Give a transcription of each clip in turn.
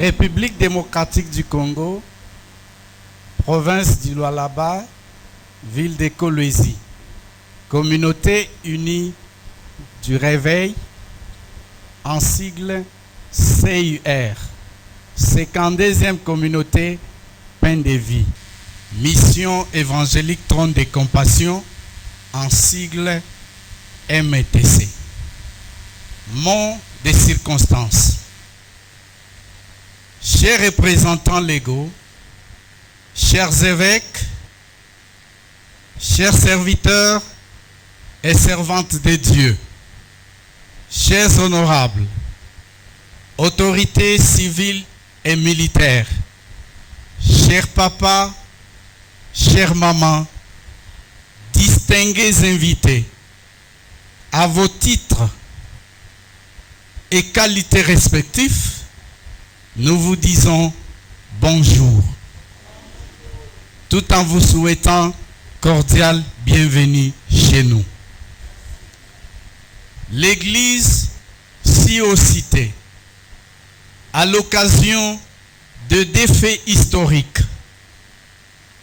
République démocratique du Congo, province du Lualaba, ville de Kolwezi, communauté unie du réveil, en sigle CUR, 52e communauté Pain de vie, mission évangélique Trône de Compassion, en sigle MTC. Mot des circonstances. Chers représentants légaux, chers évêques, chers serviteurs et servantes de Dieu, chers honorables, autorités civiles et militaires, chers papas, chères mamans, distingués invités, à vos titres et qualités respectifs, nous vous disons bonjour, tout en vous souhaitant cordial bienvenue chez nous. L'Église CIO-Cité, à l'occasion de deux faits historiques,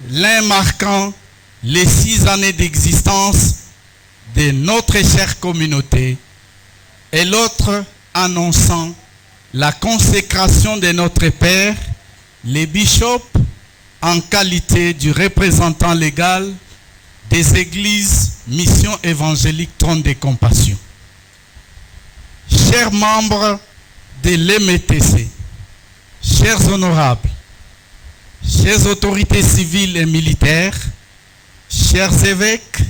l'un marquant les 6 années d'existence de notre chère communauté et l'autre annonçant la consécration de notre Père, les bishops, en qualité du représentant légal des églises Mission évangélique Trône de Compassion. Chers membres de l'MTC, chers honorables, chères autorités civiles et militaires, chers évêques,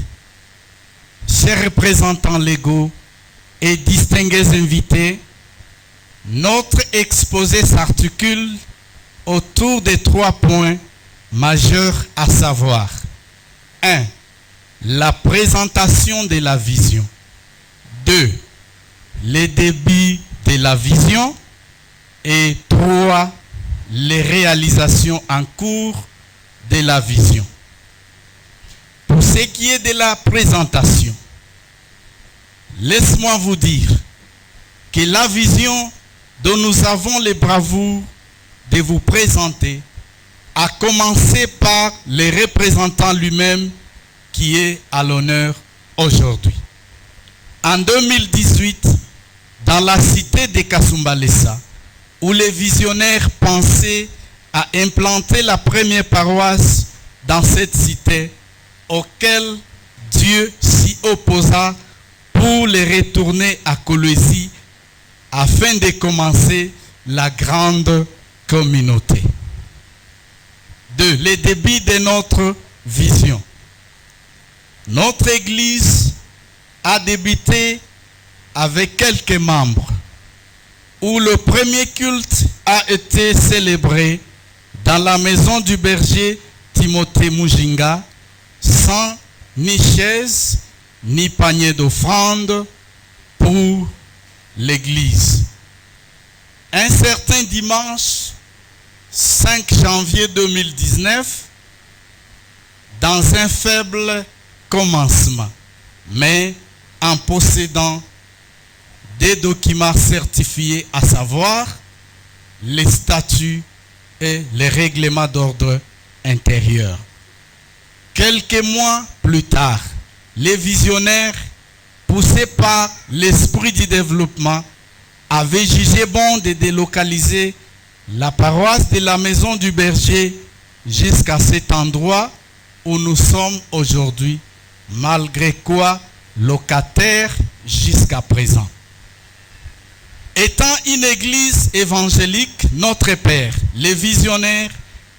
chers représentants légaux et distingués invités, notre exposé s'articule autour de 3 points majeurs à savoir: 1. La présentation de la vision. 2. Les débuts de la vision. Et 3. Les réalisations en cours de la vision. Pour ce qui est de la présentation, laisse-moi vous dire que la vision dont nous avons les bravoures de vous présenter a commencé par le représentant lui-même qui est à l'honneur aujourd'hui. En 2018, dans la cité de Kasumbalesa, où les visionnaires pensaient à implanter la première paroisse dans cette cité, auquel Dieu s'y opposa pour les retourner à Kolwezi afin de commencer la grande communauté. 2. Le début de notre vision. Notre Église a débuté avec quelques membres, où le premier culte a été célébré dans la maison du berger Timothée Mujinga, sans ni chaise ni panier d'offrande pour l'Église. Un certain dimanche 5 janvier 2019, dans un faible commencement, mais en possédant des documents certifiés, à savoir les statuts et les règlements d'ordre intérieur. Quelques mois plus tard, les visionnaires, poussés par l'esprit du développement, avaient jugé bon de délocaliser la paroisse de la maison du berger jusqu'à cet endroit où nous sommes aujourd'hui, malgré quoi locataires jusqu'à présent. Étant une église évangélique, notre Père, les visionnaires,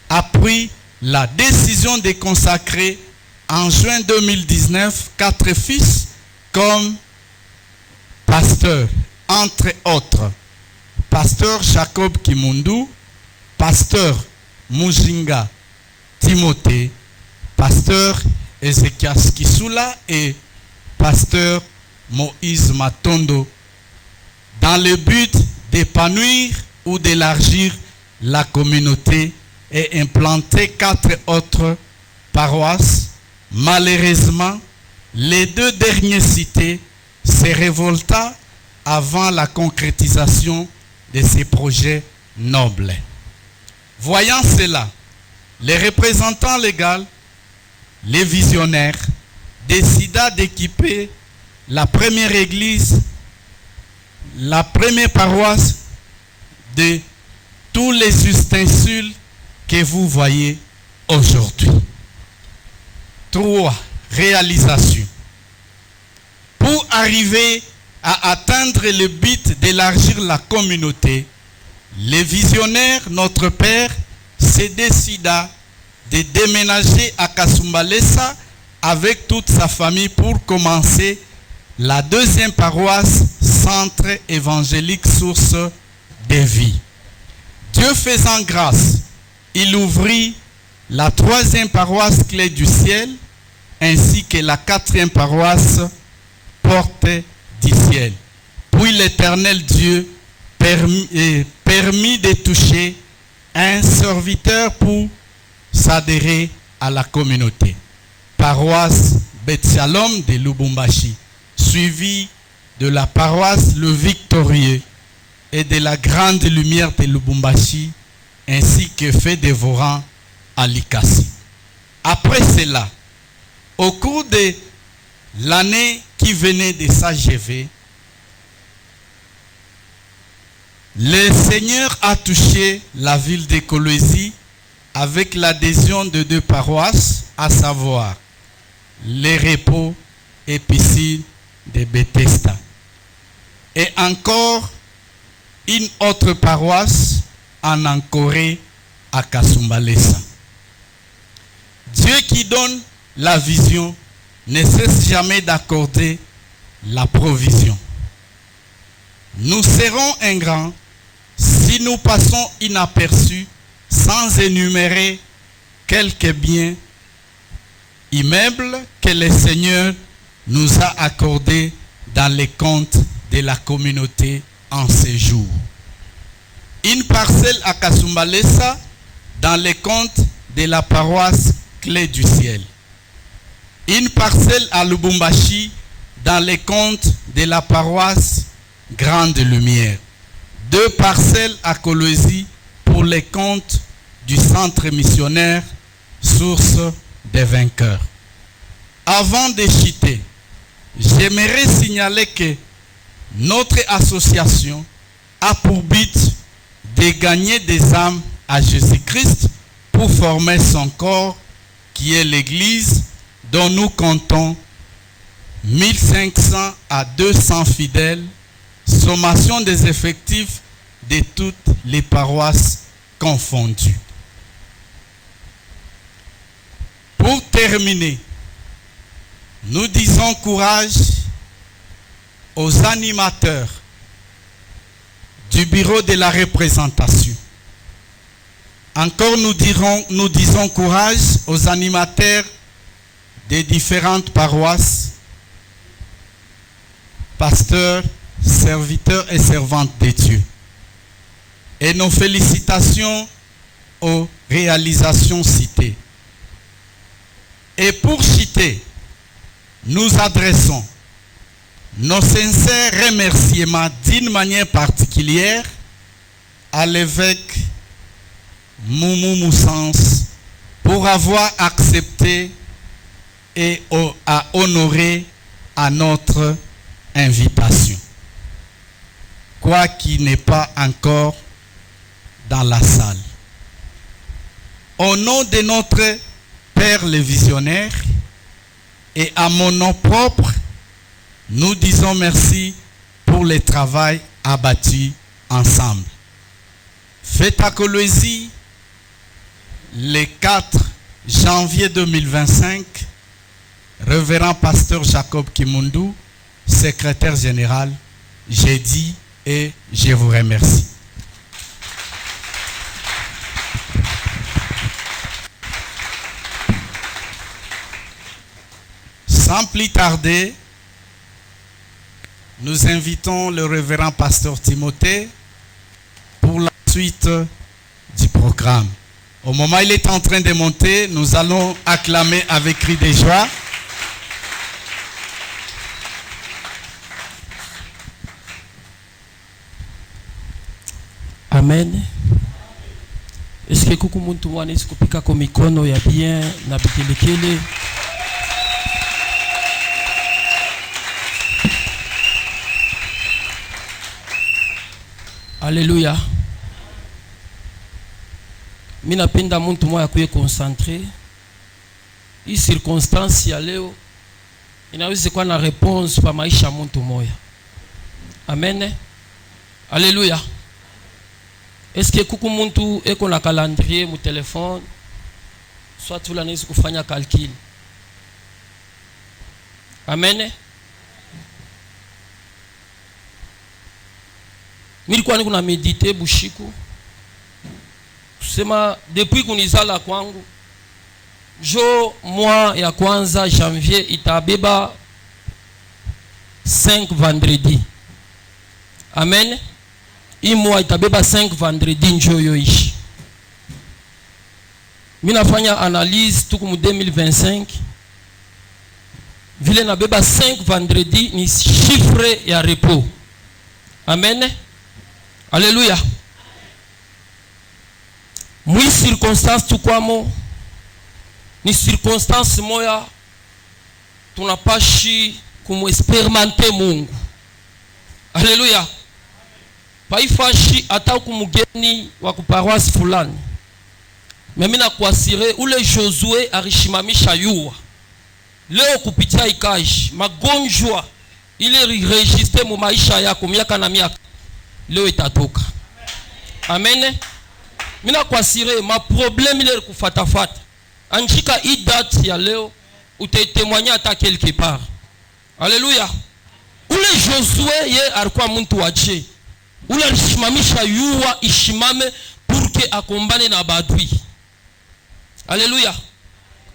a pris la décision de consacrer en juin 2019 4 fils comme pasteurs, entre autres pasteur Jacob Kimundu, pasteur Mujinga Timothée, pasteur Ezekias Kisula et pasteur Moïse Matondo, dans le but d'épanouir ou d'élargir la communauté et implanter 4 autres paroisses. Malheureusement, les 2 derniers cités se révolta avant la concrétisation de ces projets noble. Voyant cela, les représentants légaux, les visionnaires, décida d'équiper la première église, la première paroisse de tous les ustensiles que vous voyez aujourd'hui. 3. Réalisation. Pour arriver à atteindre le but d'élargir la communauté, les visionnaires, notre père, se décida de déménager à Kasumbalesa avec toute sa famille pour commencer la deuxième paroisse, centre évangélique source de vie. Dieu faisant grâce, il ouvrit la troisième paroisse clé du ciel, ainsi que la quatrième paroisse porte du ciel. Puis l'Éternel Dieu permit de toucher un serviteur pour s'adhérer à la communauté. Paroisse Beth Shalom de Lubumbashi, suivi de la paroisse Le Victorieux et de la Grande Lumière de Lubumbashi, ainsi que fait dévorant à Likasi. Après cela, au cours de l'année qui venait de s'achever, le Seigneur a touché la ville de Kolwezi avec l'adhésion de 2 paroisses, à savoir les repos et piscines de Bethesda. Et encore une autre paroisse en Ankoré à Kasumbalesa. Dieu qui donne la vision ne cesse jamais d'accorder la provision. Nous serons ingrats si nous passons inaperçus sans énumérer quelques biens immeubles que le Seigneur nous a accordés dans les comptes de la communauté en ces jours. Une parcelle à Kasumbalesa dans les comptes de la paroisse Clé du Ciel. Une parcelle à Lubumbashi dans les comptes de la paroisse Grande Lumière. 2 parcelles à Kolwezi pour les comptes du centre missionnaire Source des vainqueurs. Avant de chuter, j'aimerais signaler que notre association a pour but de gagner des âmes à Jésus-Christ pour former son corps qui est l'Église dont nous comptons 1500 à 200 fidèles, sommation des effectifs de toutes les paroisses confondues. Pour terminer, nous disons courage aux animateurs du bureau de la représentation. Encore nous disons courage aux animateurs des différentes paroisses, pasteurs, serviteurs et servantes de Dieu. Et nos félicitations aux réalisations citées. Et pour citer, nous adressons nos sincères remerciements d'une manière particulière à l'évêque Moumou Moussens pour avoir accepté et à honorer à notre invitation. Quoi qu'il n'est pas encore dans la salle. Au nom de notre Père le Visionnaire et à mon nom propre, nous disons merci pour le travail abattu ensemble. Fête à Kolwezi, le 4 janvier 2025, Révérend Pasteur Jacob Kimundu, secrétaire général, j'ai dit et je vous remercie. Sans plus tarder, nous invitons le révérend pasteur Timothée pour la suite du programme. Au moment où il est en train de monter, nous allons acclamer avec cri de joie. Amen. que kuku muntu mwana isi kupika kwa mikono ya bien na bikelekele. Alléluia. Mimi napenda muntu mmoja kuye concentré. Hii circonstance ya leo inaweza kuwa na réponse pa maisha muntu mmoja. Amen. Alléluia. Est-ce que kuku muntu eko na calendrier mu téléphone? Soit tu l'anaweza kufanya calcul. Amen. Nilikuwa niko na medite bushiku. Tusema depuis kunizala kwangu mois ya kwanza janvier itabeba 5 vendredi. Amen. Hii mois itabeba 5 vendredi njo yoishi. Mimi nafanya analyse tuku mu 2025. Vile nabeba 5 vendredi ni chiffre ya repos. Amen. Alléluia. Mwi circonstance tukwamo ni circonstance moya tunapashi kumexperimenter Mungu. Alléluia. Paifashi ata kumugeni wa kuparoisse fulani. Mimi na kuasire ule Josué arishimamisha yua. Leo kupitia ikaji magonjwa ile registre mu maisha yako miaka na miaka leo itatoka. Amen. Mina kuasire ma problème ile kufatafata. Anjika hii date ya leo utatémoigner ata quelque part. Alléluia. Ule Josué ye alikuwa muntu wa Dieu. Ule alishimamisha yua ishimame pour que akombane na badui. Alléluia.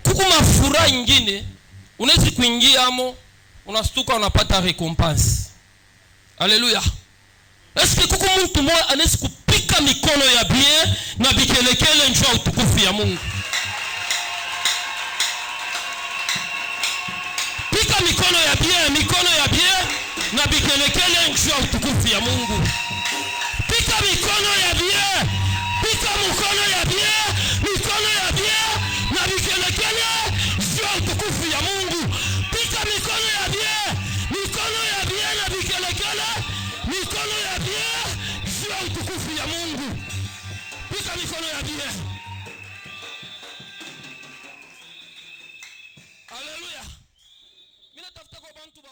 Kuku mafura ingine unaweza kuingia amo unastuka unapata recompense. Alléluia. Est-ce que kuku muntu mmoja anaweza kupika mikono ya bien na bikelekele njoo utukufu ya Mungu? Pika mikono ya bien na bikelekele njoo utukufu ya Mungu. Pika mikono ya bien, pika mikono ya bien na bikelekele njoo utukufu ya Mungu. Pika mikono ya bien na bikelekele, mikono ya bien njoo utukufu ya Mungu. Pika mikono ya bien. Alléluia. Mimi natafuta kwa bantu ba